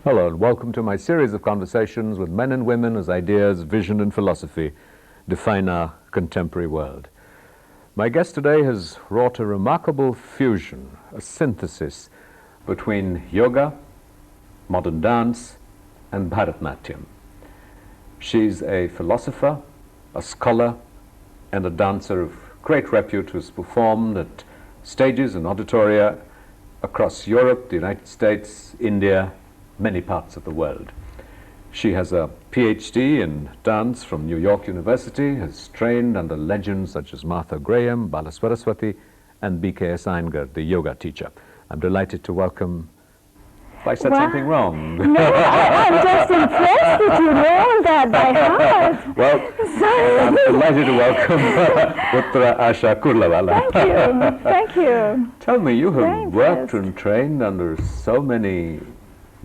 Hello and welcome to my series of conversations with men and women as ideas, vision and philosophy define our contemporary world. My guest today has wrought a remarkable fusion, a synthesis between yoga, modern dance and Bharata Natyam. She's a philosopher, a scholar and a dancer of great repute who's performed at stages and auditoria across Europe, the United States, India, many parts of the world. She has a PhD in dance from New York University, has trained under legends such as Martha Graham, Bala Saraswati, and B.K.S. Iyengar, the yoga teacher. I'm delighted to welcome... If I said something wrong. No, I'm just impressed that you know that by heart. Well, I'm delighted to welcome Uttara Asha Coorlawala. Thank you. Tell me, you have worked and trained under so many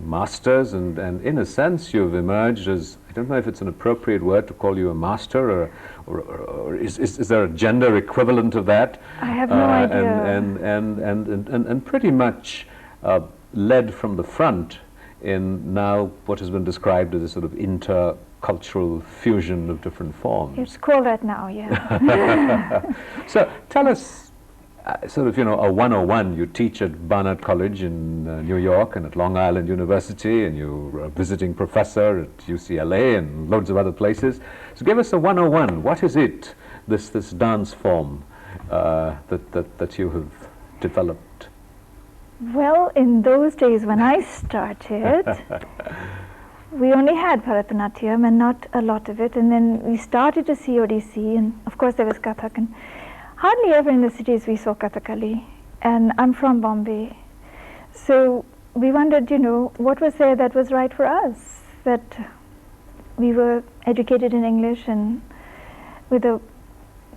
masters, and in a sense you've emerged as, I don't know if it's an appropriate word to call you a master, or is there a gender equivalent of that? I have no idea. And pretty much led from the front in now what has been described as a sort of intercultural fusion of different forms. It's called that now, yeah. So tell us, sort of, you know, a 101. You teach at Barnard College in New York and at Long Island University, and you're a visiting professor at UCLA and loads of other places. So give us a 101. What is it, this dance form that you have developed? Well, in those days when I started, we only had Bharata Natyam and not a lot of it, and then we started to see Odissi, and of course there was Kathak, and hardly ever in the cities we saw Kathakali, and I'm from Bombay. So we wondered, you know, what was there that was right for us, that we were educated in English and with a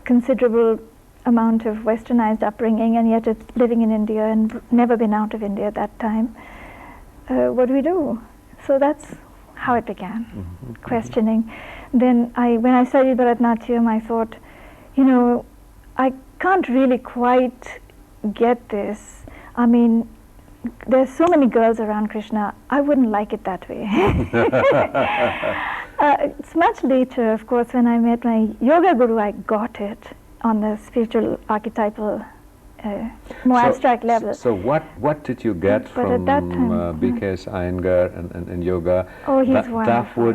considerable amount of westernized upbringing, and yet living in India and never been out of India at that time. What do we do? So that's how it began, questioning. Then when I studied Bharatanatyam, I thought, you know, I can't really quite get this. I mean, there's so many girls around Krishna, I wouldn't like it that way. It's much later, of course, when I met my yoga guru, I got it on the spiritual archetypal, more abstract level. So what did you get from B.K.S. Iyengar and yoga? Oh, he's wonderful.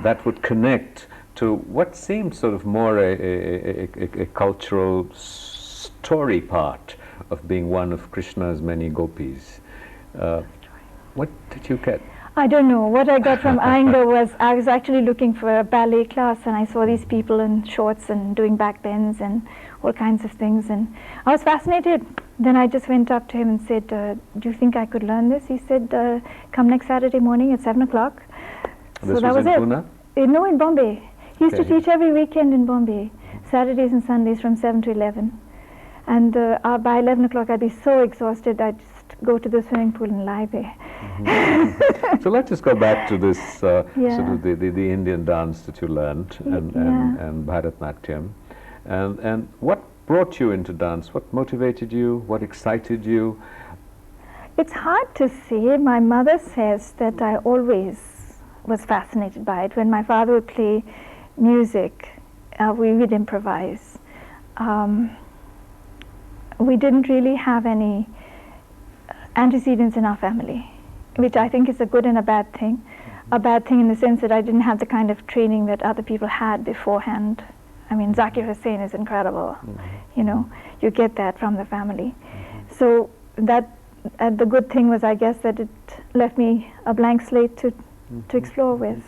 That would connect to what seemed sort of more a cultural story part of being one of Krishna's many gopis. What did you get? I don't know. What I got from Iyengar was, I was actually looking for a ballet class, and I saw these people in shorts and doing back bends and all kinds of things, and I was fascinated. Then I just went up to him and said, do you think I could learn this? He said, come next Saturday morning at 7 o'clock. So that was in Pune? No, in Bombay. He used to teach every weekend in Bombay, Saturdays and Sundays from 7 to 11. And by 11 o'clock I'd be so exhausted I'd just go to the swimming pool and lie there. So let's just go back to this sort of the Indian dance that you learned and Bharata Natyam. And what brought you into dance? What motivated you? What excited you? It's hard to say. My mother says that I always was fascinated by it. When my father would play music, we would improvise. We didn't really have any antecedents in our family, which I think is a good and a bad thing. A bad thing in the sense that I didn't have the kind of training that other people had beforehand. I mean, Zakir Hussain is incredible. You know, you get that from the family. So that the good thing was, I guess, that it left me a blank slate to explore with.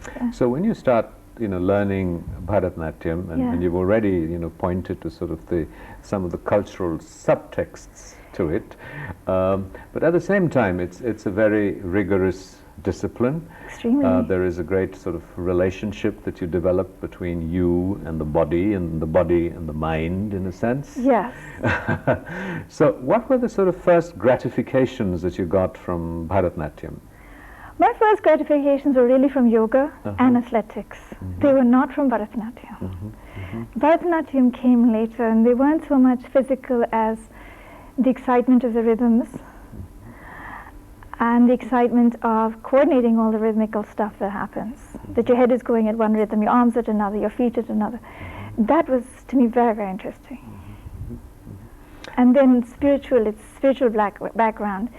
Yeah. So when you start, you know, learning Bharata Natyam, and you've already, you know, pointed to sort of some of the cultural subtexts to it, but at the same time, it's a very rigorous discipline. Extremely. There is a great sort of relationship that you develop between you and the body and the mind, in a sense. Yes. So what were the sort of first gratifications that you got from Bharata Natyam? My first gratifications were really from yoga and athletics. They were not from Bharata Natyam. Bharata Natyam came later, and they weren't so much physical as the excitement of the rhythms. and the excitement of coordinating all the rhythmical stuff that happens. That your head is going at one rhythm, your arms at another, your feet at another. That was, to me, very, very interesting. And then it's spiritual background,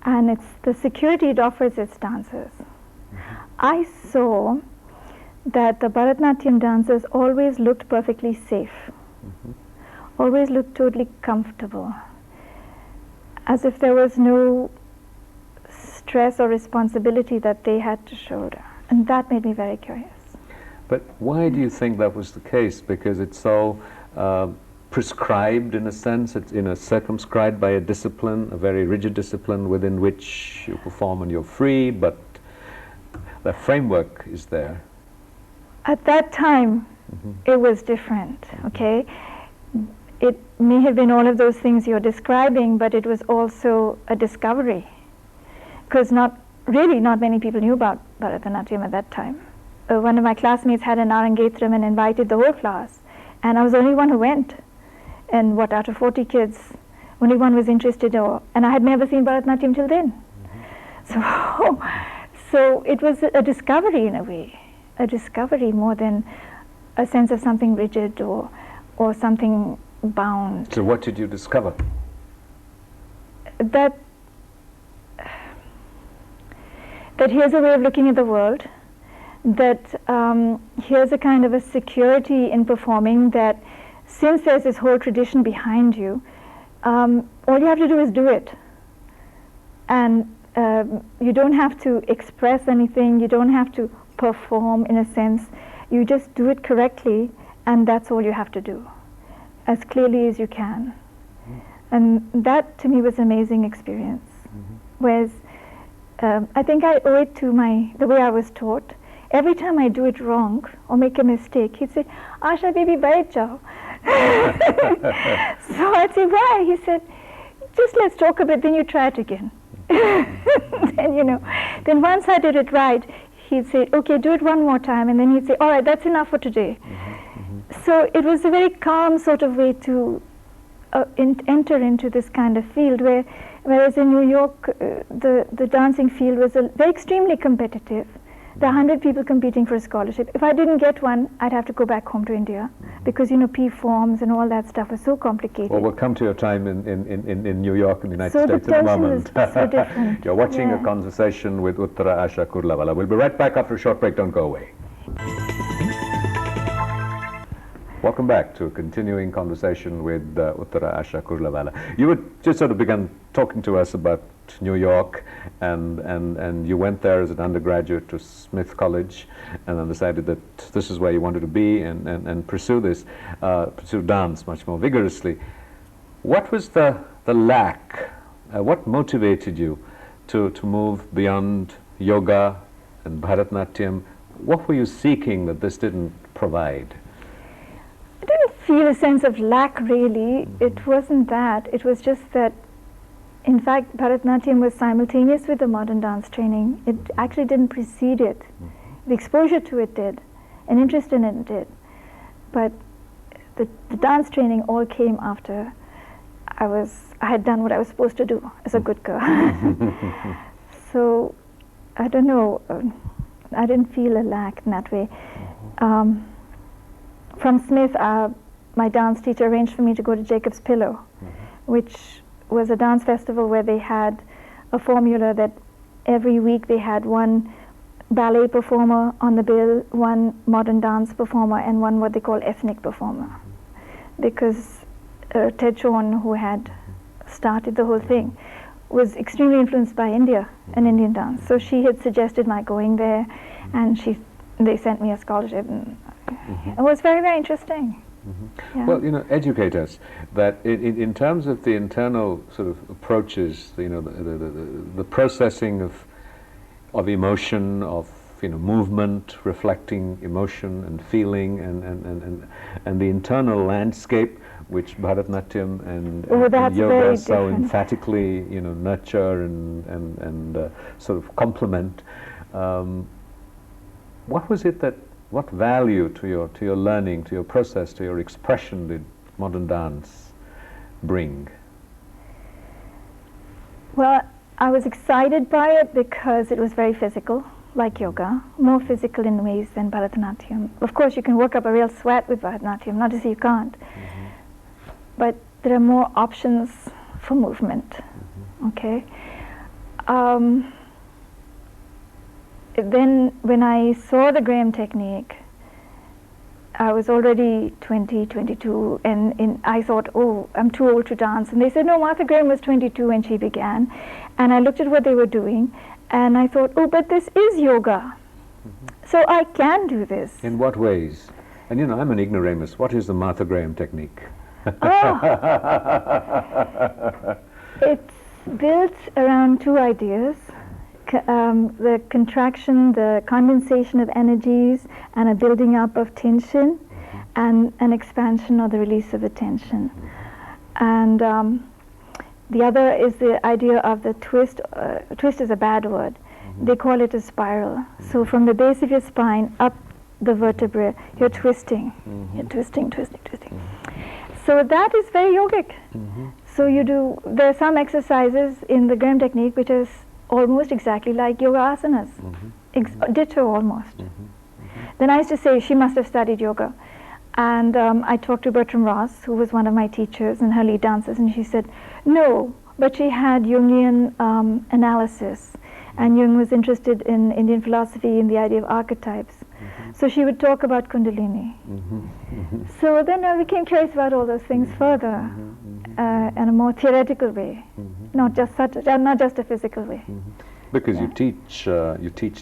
and it's the security it offers its dancers. I saw that the Bharata Natyam dancers always looked perfectly safe, always looked totally comfortable, as if there was no stress or responsibility that they had to shoulder. And that made me very curious. But why do you think that was the case? Because it's so prescribed, in a sense, it's circumscribed by a discipline, a very rigid discipline within which you perform and you're free, but the framework is there. At that time, it was different, okay? It may have been all of those things you're describing, but it was also a discovery, because not many people knew about Bharata Natyam at that time. One of my classmates had an Arangetram and invited the whole class, and I was the only one who went. And what, out of 40 kids, only one was interested, and I had never seen Bharata Natyam till then. So it was a discovery in a way, a discovery more than a sense of something rigid or something bound. So what did you discover? That here's a way of looking at the world, that here's a kind of a security in performing, that since there's this whole tradition behind you, all you have to do is do it. And you don't have to express anything, you don't have to perform in a sense, you just do it correctly, and that's all you have to do, as clearly as you can. And that to me was an amazing experience. Whereas I think I owe it to the way I was taught. Every time I do it wrong or make a mistake, he'd say, "Asha baby, baith jao." So I'd say, "Why?" He said, "Just let's talk a bit, then you try it again." Then once I did it right, he'd say, "Okay, do it one more time," and then he'd say, "All right, that's enough for today." So it was a very calm sort of way to enter into this kind of field, whereas in New York, the dancing field was very extremely competitive. There are 100 people competing for a scholarship. If I didn't get one, I'd have to go back home to India, because P forms and all that stuff was so complicated. Well, we'll come to your time in New York and the United States in a moment. So different. You're watching a conversation with Uttara Asha Coorlawala. We'll be right back after a short break. Don't go away. Welcome back to a continuing conversation with Uttara Asha Coorlawala. You had just sort of begun talking to us about New York, and you went there as an undergraduate to Smith College, and then decided that this is where you wanted to be and pursue dance much more vigorously. What was the lack? What motivated you to move beyond yoga and Bharata Natyam? What were you seeking that this didn't provide? I didn't feel a sense of lack, really. It wasn't that. It was just that, in fact, Bharata Natyam was simultaneous with the modern dance training. It actually didn't precede it. The exposure to it did, and interest in it did. But the dance training all came after I had done what I was supposed to do as a good girl. So, I don't know, I didn't feel a lack in that way. From Smith, my dance teacher arranged for me to go to Jacob's Pillow, which was a dance festival where they had a formula that every week they had one ballet performer on the bill, one modern dance performer, and one what they call ethnic performer. Because Ted Chorn, who had started the whole thing, was extremely influenced by India and Indian dance. So she had suggested my going there, and they sent me a scholarship, and it was very, very interesting. Yeah. Well, educate us that in terms of the internal sort of approaches, the processing of emotion, of movement, reflecting emotion and feeling, and the internal landscape which Bharata Natyam and yoga so emphatically nurture and sort of complement. What was it what value to your learning, to your process, to your expression did modern dance bring? Well, I was excited by it because it was very physical, like yoga, more physical in ways than Bharata Natyam. Of course, you can work up a real sweat with Bharata Natyam, not to say you can't. But there are more options for movement, okay? Then when I saw the Graham technique, I was already 20, 22, and I thought, oh, I'm too old to dance. And they said, no, Martha Graham was 22 when she began. And I looked at what they were doing, and I thought, oh, but this is yoga. So I can do this. In what ways? And you know, I'm an ignoramus. What is the Martha Graham technique? It's built around two ideas. The contraction, the condensation of energies, and a building up of tension, and an expansion or the release of the tension. And the other is the idea of the twist. Twist is a bad word. They call it a spiral. So from the base of your spine up the vertebrae, you're twisting. You're twisting, twisting, twisting. So that is very yogic. So you do, there are some exercises in the Graham technique which is almost exactly like yoga asanas, ditto almost. Then I used to say she must have studied yoga. And I talked to Bertram Ross, who was one of my teachers and her lead dancers, and she said, no, but she had Jungian analysis. And Jung was interested in Indian philosophy, in the idea of archetypes. So she would talk about Kundalini. So then I became curious about all those things further, in a more theoretical way, not just a physical way. Because you teach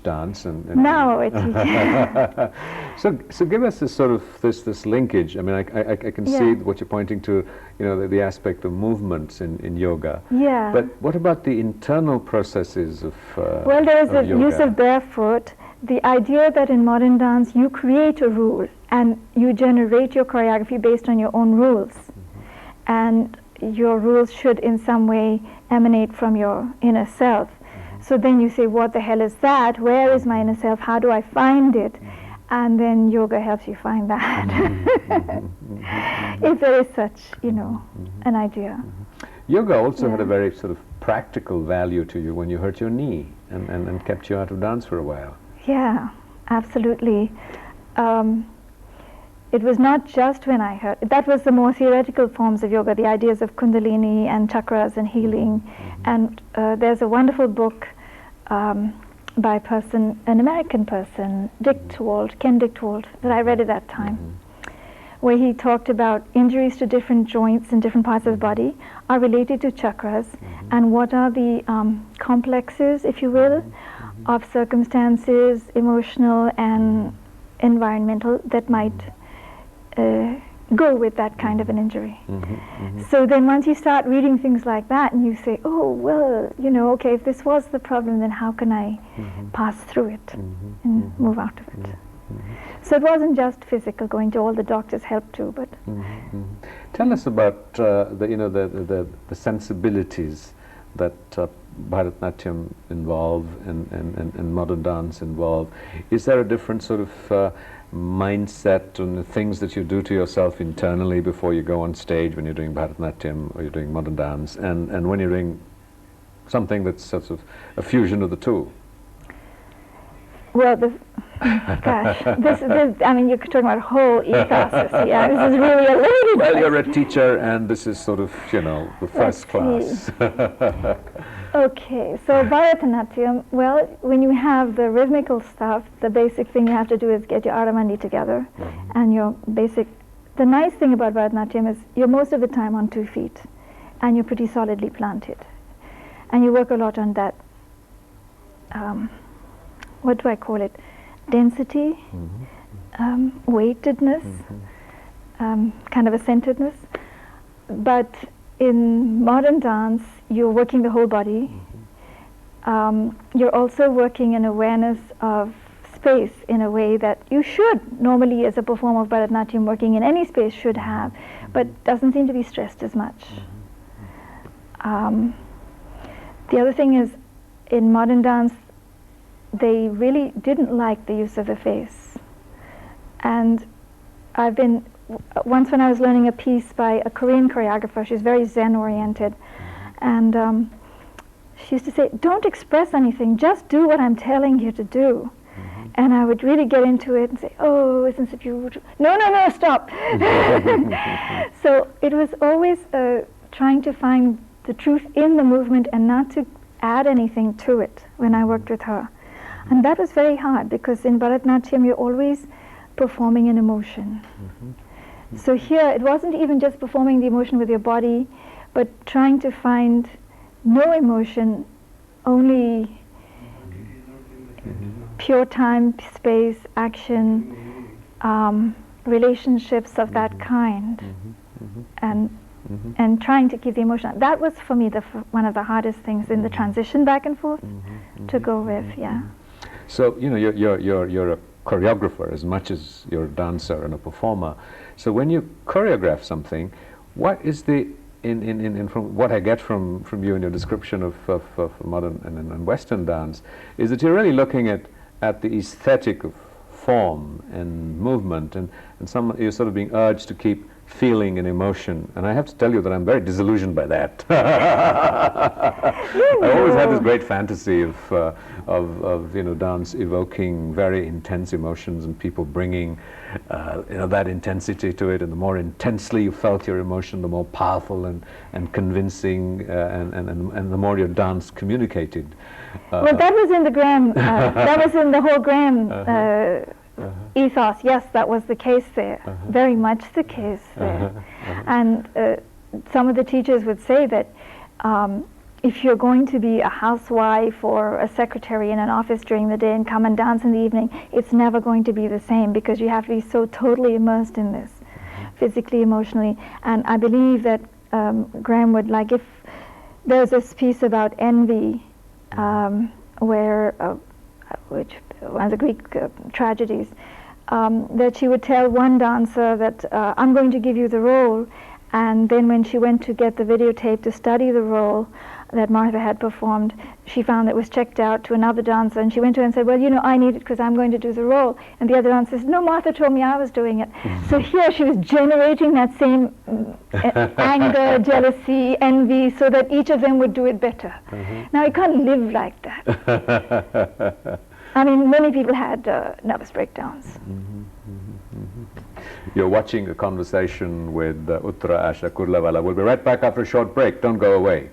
dance, and now I teach. So give us this sort of this linkage. I mean, I can see what you're pointing to. You know, the aspect of movements in yoga. Yeah. But what about the internal processes of well, there is the use of barefoot. The idea that in modern dance you create a rule and you generate your choreography based on your own rules, and your rules should in some way emanate from your inner self. So then you say, what the hell is that? Where is my inner self? How do I find it? And then yoga helps you find that. If there is such, you know, an idea. Yoga also had a very sort of practical value to you when you hurt your knee and kept you out of dance for a while. Yeah, absolutely. It was not just when I hurt. That was the more theoretical forms of yoga, the ideas of Kundalini and chakras and healing. And there's a wonderful book by an American person, Ken Dichtwald, that I read at that time, where he talked about injuries to different joints in different parts of the body are related to chakras, and what are the complexes, if you will, of circumstances, emotional and environmental, that might go with that kind of an injury. So then once you start reading things like that and you say, oh, well, you know, okay, if this was the problem, then how can I pass through it and move out of it? So it wasn't just physical, going to all the doctors helped too, but... Tell us about the sensibilities that Bharata Natyam involve and modern dance involve. Is there a different sort of mindset and the things that you do to yourself internally before you go on stage when you're doing Bharata Natyam or you're doing modern dance, and when you're doing something that's sort of a fusion of the two? Well, gosh, this, I mean, you're talking about whole ethos. Yeah, this is really a lady. Well, you're a teacher, and this is sort of, you know, the first class. Okay, so Bharata Natyam, well, when you have the rhythmical stuff, the basic thing you have to do is get your aramandi together, and your basic... The nice thing about Bharata Natyam is you're most of the time on 2 feet, and you're pretty solidly planted. And you work a lot on that, what do I call it? Density, weightedness, kind of a centeredness. But in modern dance, you're working the whole body. You're also working an awareness of space in a way that you should normally, as a performer of Bharatanatyam, working in any space should have, but doesn't seem to be stressed as much. The other thing is, in modern dance, they really didn't like the use of the face. And I've been, once when I was learning a piece by a Korean choreographer, she's very Zen oriented, and she used to say, don't express anything, just do what I'm telling you to do. And I would really get into it and say, oh, isn't it beautiful? No, no, no, stop. So it was always trying to find the truth in the movement and not to add anything to it when I worked with her. And that was very hard, because in Bharata Natyam you're always performing an emotion. So here it wasn't even just performing the emotion with your body, but trying to find no emotion, only pure time, space, action, relationships of that kind, and trying to keep the emotion. That was for me one of the hardest things in the transition back and forth to go with. Yeah. So you're a choreographer as much as you're a dancer and a performer. So when you choreograph something, what is the from what I get from you in your description of modern and Western dance, is that you're really looking at the aesthetic of form and movement, and you're sort of being urged to keep feeling and emotion. And I have to tell you that I'm very disillusioned by that. I always had this great fantasy of dance evoking very intense emotions and people bringing that intensity to it, and the more intensely you felt your emotion, the more powerful and convincing and the more your dance communicated. Well, that was in the Graham, that was in the whole Graham ethos. Yes, that was the case there, very much the case there. And some of the teachers would say that if you're going to be a housewife or a secretary in an office during the day and come and dance in the evening, it's never going to be the same, because you have to be so totally immersed in this, physically, emotionally. And I believe that Graham would like, if there's this piece about envy, where, which one of the Greek tragedies, that she would tell one dancer that I'm going to give you the role, and then when she went to get the videotape to study the role that Martha had performed, she found it was checked out to another dancer, and she went to her and said, well, I need it because I'm going to do the role. And the other dancer says, no, Martha told me I was doing it. So here she was generating that same anger, jealousy, envy, so that each of them would do it better. Now you can't live like that. I mean, many people had nervous breakdowns. You're watching a conversation with Uttara Asha Coorlawala. We'll be right back after a short break. Don't go away.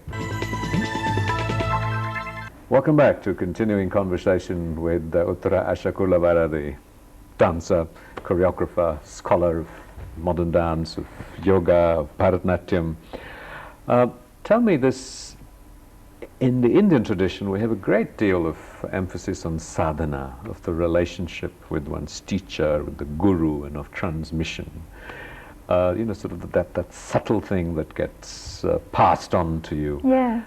Welcome back to continuing conversation with Uttara Asha Coorlawala, the dancer, choreographer, scholar of modern dance, of yoga, of Bharata Natyam. Tell me this, in the Indian tradition we have a great deal of emphasis on sadhana, of the relationship with one's teacher, with the guru, and of transmission. Sort of that subtle thing that gets passed on to you. Yeah.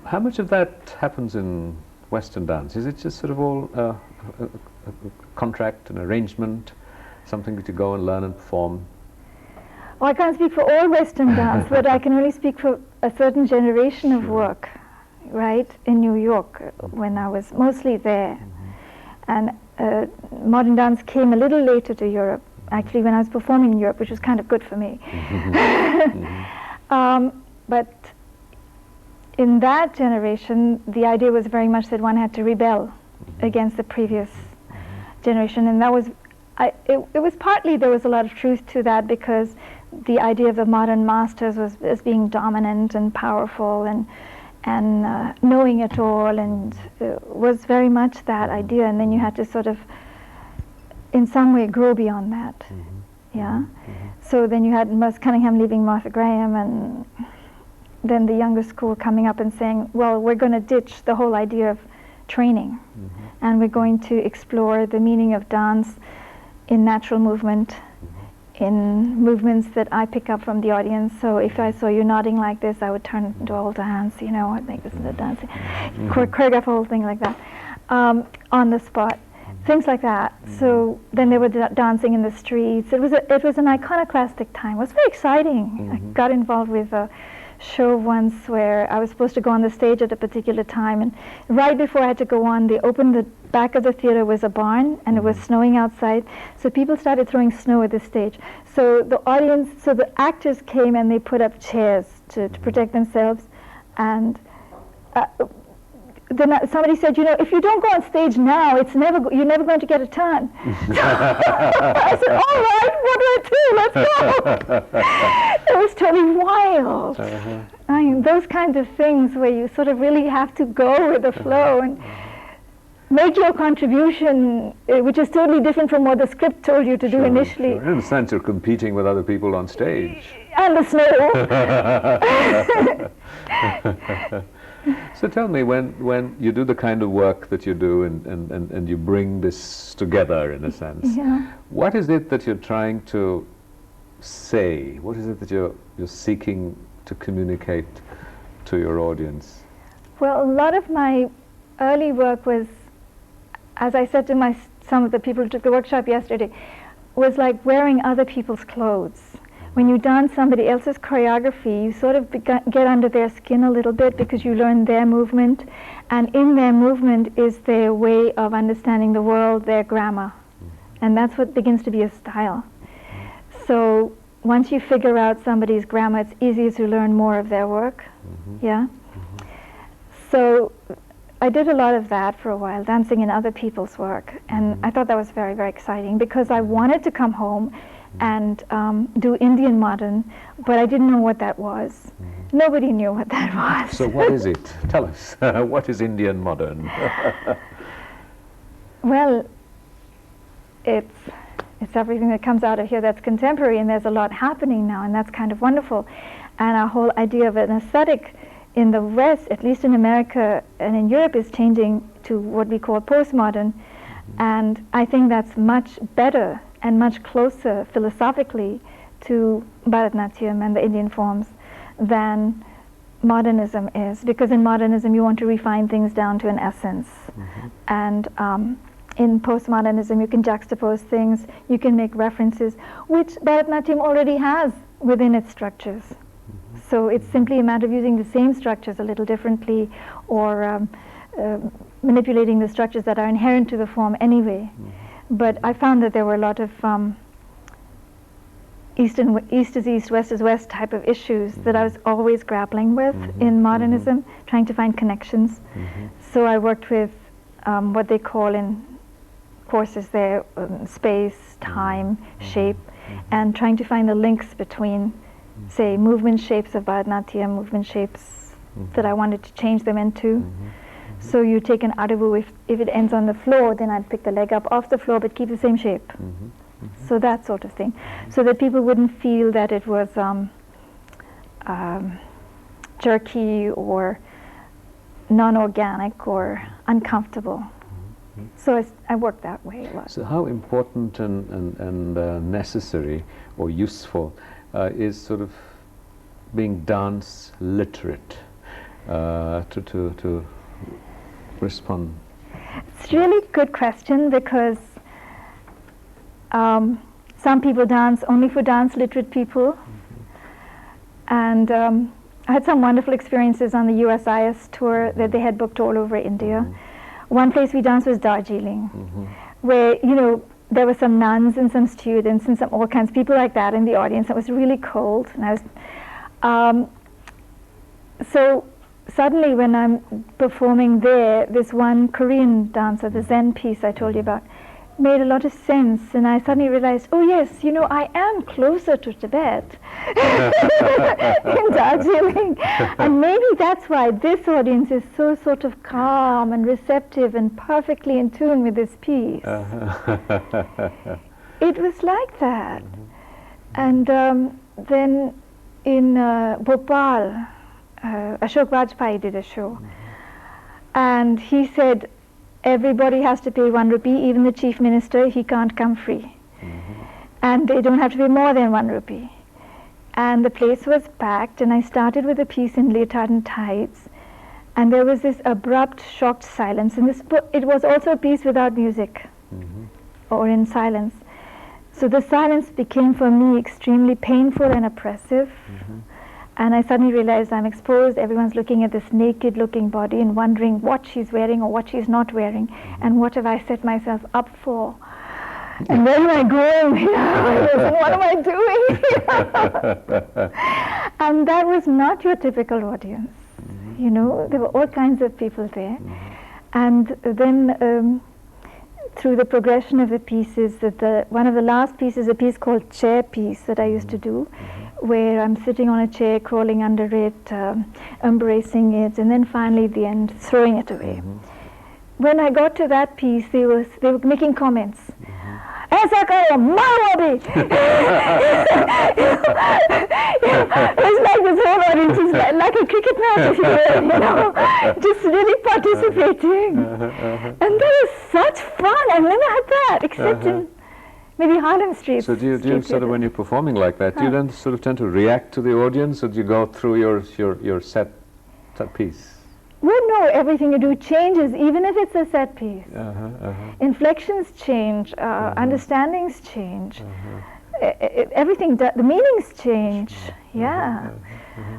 How much of that happens in Western dance? Is it just sort of all a contract, an arrangement, something that you go and learn and perform? Well, I can't speak for all Western dance, but I can only speak for a certain generation of work, right, in New York, when I was mostly there. And modern dance came a little later to Europe, actually when I was performing in Europe, which was kind of good for me. But in that generation, the idea was very much that one had to rebel against the previous generation, and that was, it was partly, there was a lot of truth to that, because the idea of the modern masters was as being dominant and powerful and knowing it all, and was very much that idea, and then you had to sort of in some way grow beyond that. So then you had Merce Cunningham leaving Martha Graham, and then the younger school coming up and saying, well, we're going to ditch the whole idea of training, and we're going to explore the meaning of dance in natural movement, in movements that I pick up from the audience. So if I saw you nodding like this, I would turn into a whole dance, I'd make this into dancing, choreograph a whole thing like that, on the spot, things like that. So then they were dancing in the streets. It was an iconoclastic time. It was very exciting. I got involved with a show once where I was supposed to go on the stage at a particular time, and right before I had to go on, they opened the back of the theater was a barn, and it was snowing outside, so people started throwing snow at the stage. So the actors came and they put up chairs to protect themselves, and then somebody said, if you don't go on stage now, you're never going to get a turn. I said, all right, what do I do? Let's go. It was totally wild. I mean, those kinds of things where you sort of really have to go with the flow and make your contribution, which is totally different from what the script told you to do initially. Sure. In a sense, you're competing with other people on stage. And the snow. So tell me, when you do the kind of work that you do and you bring this together in a sense, what is it that you're trying to say? What is it that you're seeking to communicate to your audience? Well, a lot of my early work was, as I said to some of the people who took the workshop yesterday, was like wearing other people's clothes. When you dance somebody else's choreography, you sort of get under their skin a little bit because you learn their movement, and in their movement is their way of understanding the world, their grammar. And that's what begins to be a style. So once you figure out somebody's grammar, it's easier to learn more of their work. So I did a lot of that for a while, dancing in other people's work, and I thought that was very, very exciting because I wanted to come home and do Indian modern, but I didn't know what that was. Nobody knew what that was. So what is it? Tell us. What is Indian modern? Well, it's everything that comes out of here that's contemporary, and there's a lot happening now, and that's kind of wonderful. And our whole idea of an aesthetic in the West, at least in America and in Europe, is changing to what we call postmodern. And I think that's much better and much closer philosophically to Bharata Natyam and the Indian forms than modernism is, because in modernism you want to refine things down to an essence, and in postmodernism you can juxtapose things, you can make references, which Bharata Natyam already has within its structures. So it's simply a matter of using the same structures a little differently, or manipulating the structures that are inherent to the form anyway. But I found that there were a lot of east is east, west is west type of issues that I was always grappling with in modernism, trying to find connections. So I worked with what they call in courses there, space, time, shape, and trying to find the links between, say, movement shapes of Bharata Natyam, movement shapes that I wanted to change them into. So you take an adavu, if it ends on the floor, then I'd pick the leg up off the floor but keep the same shape. So that sort of thing. So that people wouldn't feel that it was jerky or non-organic or uncomfortable. So I worked that way a lot. So how important and necessary or useful is sort of being dance literate to respond? It's a really good question, because some people dance only for dance literate people, and I had some wonderful experiences on the USIS tour that they had booked all over India. One place we danced was Darjeeling, where there were some nuns and some students and some all kinds of people like that in the audience. It was really cold, and I was so suddenly when I'm performing there, this one Korean dancer, the Zen piece I told you about, made a lot of sense, and I suddenly realized, oh yes, I am closer to Tibet in Darjeeling, and maybe that's why this audience is so sort of calm and receptive and perfectly in tune with this piece. It was like that. And then in Bhopal, Ashok Vajpayee did a show, and he said everybody has to pay 1 rupee, even the chief minister, he can't come free. And they don't have to pay more than 1 rupee. And the place was packed, and I started with a piece in leotard and tights, and there was this abrupt, shocked silence. And it was also a piece without music, or in silence. So the silence became for me extremely painful and oppressive. And I suddenly realized I'm exposed, everyone's looking at this naked looking body and wondering what she's wearing or what she's not wearing, and what have I set myself up for? And where am I going? What am I doing? And that was not your typical audience. You know, there were all kinds of people there. And then through the progression of the pieces, one of the last pieces, a piece called Chair Piece that I used to do, where I'm sitting on a chair, crawling under it, embracing it, and then finally at the end, throwing it away. When I got to that piece, they were making comments. ऐसा करो, मारो अभी. It's like this whole audience is like a cricket match, if you will, you know, just really participating. And that was such fun. I've never had that, except in maybe Harlem Street. So do you sort of, when you're performing like that, do you then sort of tend to react to the audience, or do you go through your set piece? Well, no, everything you do changes, even if it's a set piece. Inflections change, understandings change. Everything, the meanings change. Yeah.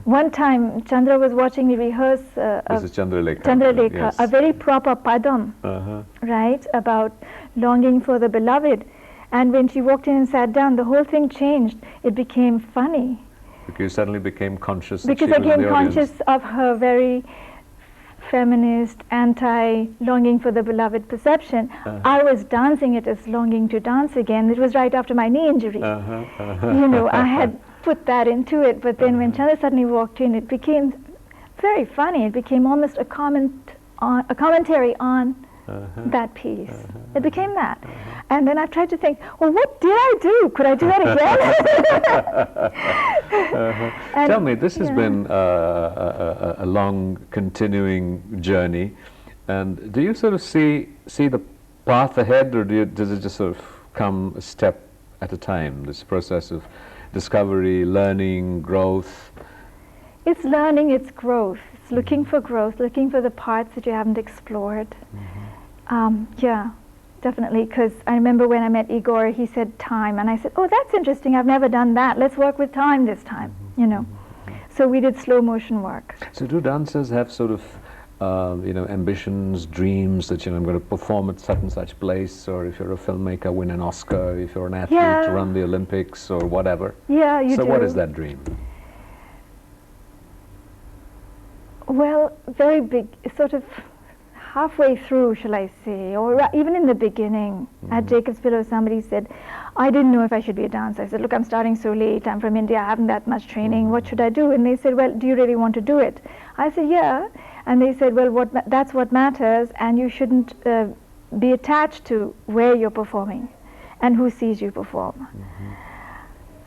One time, Chandra was watching me rehearse This is Chandralekha. Chandralekha, Yes. a very proper padam, right, about longing for the beloved. And when she walked in and sat down, the whole thing changed. It became funny. Because you suddenly became conscious that Because she I was in became the audience. conscious of her very feminist, anti-longing for the beloved perception. I was dancing it as longing to dance again. It was right after my knee injury. You know, I had put that into it, but then when Chandra suddenly walked in, it became very funny. It became almost a commentary on that piece. It became that. And then I've tried to think, well, what did I do? Could I do that again? Tell me, this has been a long, continuing journey, and do you sort of see the path ahead, or does it just sort of come a step at a time, this process of discovery, learning, growth? It's learning, it's growth. It's looking for growth, looking for the parts that you haven't explored. Yeah, definitely, because I remember when I met Igor, he said time, and I said, oh, that's interesting, I've never done that. Let's work with time this time, you know. So we did slow motion work. So do dancers have sort of, you know, ambitions, dreams that, you know, I'm going to perform at such and such place, or if you're a filmmaker, win an Oscar, if you're an athlete, run the Olympics, or whatever? Yeah, you do. So what is that dream? Well, very big, sort of halfway through, shall I say, or even in the beginning. At Jacob's Pillow, somebody said, I didn't know if I should be a dancer. I said, look, I'm starting so late, I'm from India, I haven't that much training, what should I do? And they said, well, do you really want to do it? I said, yeah. And they said, well, that's what matters, and you shouldn't be attached to where you're performing and who sees you perform.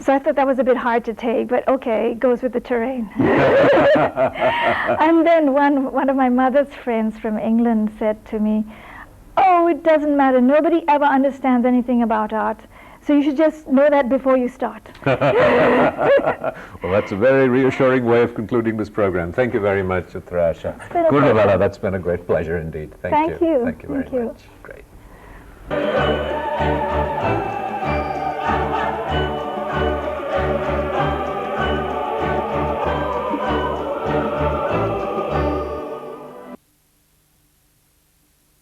So I thought that was a bit hard to take, but okay, it goes with the terrain. And then one of my mother's friends from England said to me, oh, it doesn't matter, nobody ever understands anything about art, so you should just know that before you start. Well, that's a very reassuring way of concluding this program. Thank you very much, Uttara Asha Coorlawala. That's been a great pleasure indeed. Thank you. Thank you. Thank you very much. Great.